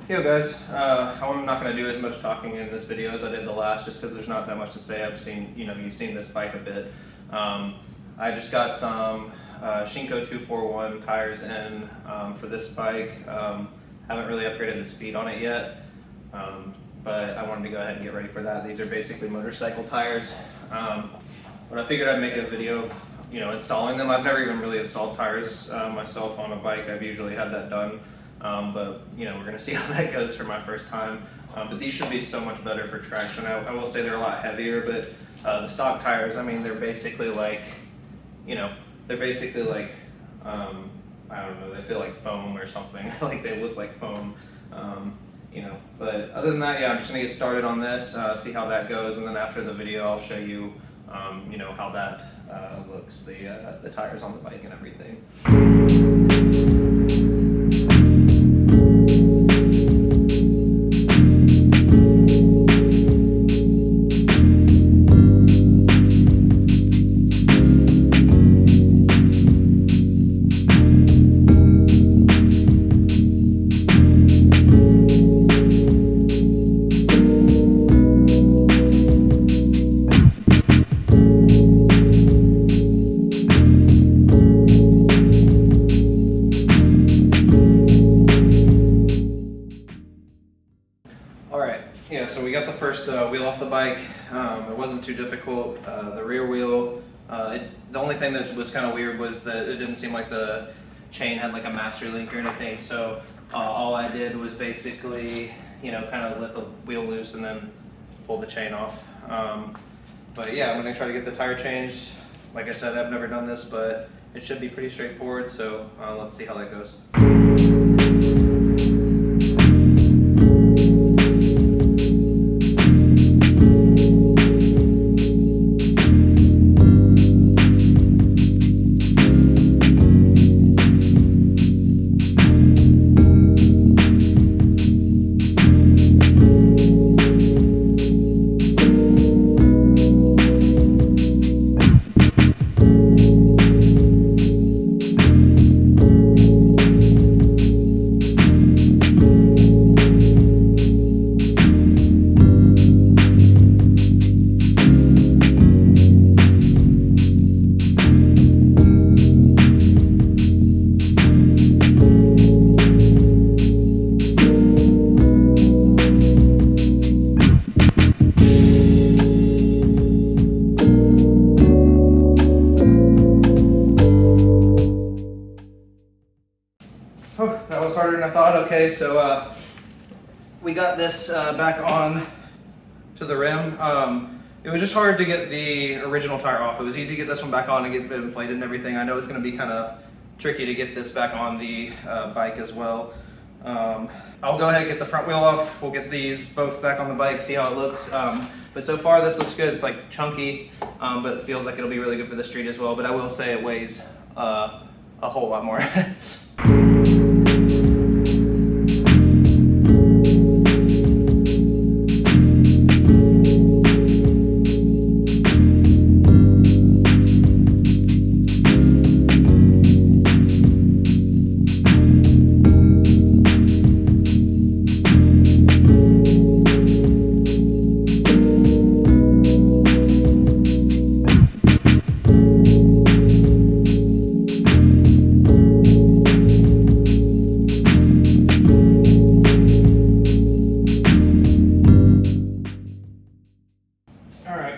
Yo guys, I'm not going to do as much talking in this video as I did the last, just because there's not that much to say. I've seen, you've seen this bike a bit. I just got some Shinko 241 tires in for this bike. Haven't really upgraded the speed on it yet, but I wanted to go ahead and get ready for that. These are basically motorcycle tires. But I figured I'd make a video of installing them. I've never even really installed tires myself on a bike. I've usually had that done. But we're going to see how that goes for my first time. But these should be so much better for traction. I will say they're a lot heavier, but the stock tires, I mean, they're basically like, I don't know, they feel like foam or something. Like they look like foam, But other than that, yeah, I'm just going to get started on this, see how that goes, and then after the video I'll show you, how that looks, the tires on the bike and everything. So we got the first wheel off the bike. It wasn't too difficult. The rear wheel, the only thing that was kind of weird was that it didn't seem like the chain had like a master link or anything. So all I did was basically, kind of let the wheel loose and then pull the chain off. But yeah, I'm gonna try to get the tire changed. Like I said, I've never done this, but it should be pretty straightforward. So let's see how that goes. Oh, that was harder than I thought. Okay, so we got this back on to the rim. It was just hard to get the original tire off. It was easy to get this one back on and get it inflated and everything. I know it's going to be kind of tricky to get this back on the bike as well. I'll go ahead and get the front wheel off. We'll get these both back on the bike, see how it looks. But so far this looks good. It's like chunky, but it feels like it'll be really good for the street as well. But I will say it weighs a whole lot more.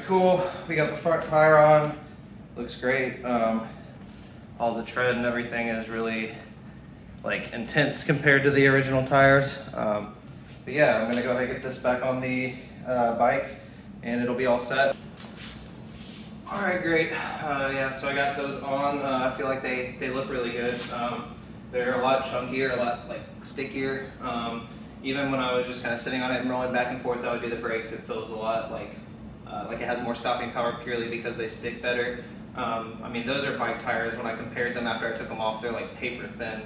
Cool, we got the front tire on, looks great. All the tread and everything is really like intense compared to the original tires. But yeah, I'm gonna go ahead and get this back on the bike and it'll be all set. All right, great. Yeah, so I got those on. I feel like they look really good. They're a lot chunkier, a lot like stickier. even when I was just kind of sitting on it and rolling back and forth, I would do the brakes. It feels a lot like it has more stopping power purely because they stick better. I mean, those are bike tires. When I compared them after I took them off, they're like paper thin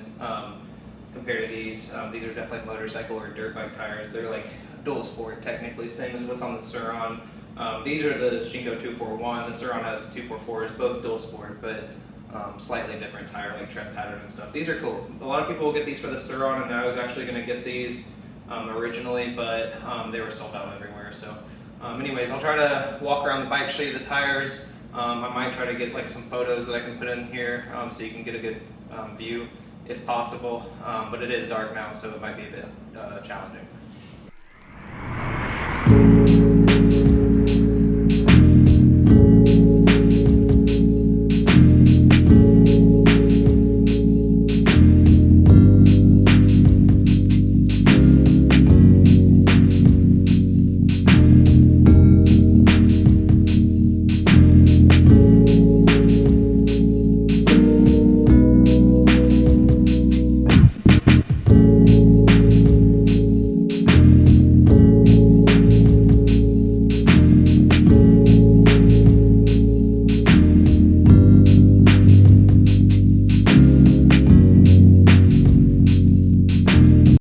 compared to these. These are definitely motorcycle or dirt bike tires. They're like dual sport technically, same as what's on the Sur-Ron. These are the Shinko 241. The Sur-Ron has 244s, both dual sport, but slightly different tire, like tread pattern and stuff. These are cool. A lot of people will get these for the Sur-Ron, and I was actually going to get these originally, but they were sold out everywhere. So anyways, I'll try to walk around the bike, show you the tires. I might try to get like some photos that I can put in here so you can get a good view if possible, but it is dark now, so it might be a bit challenging.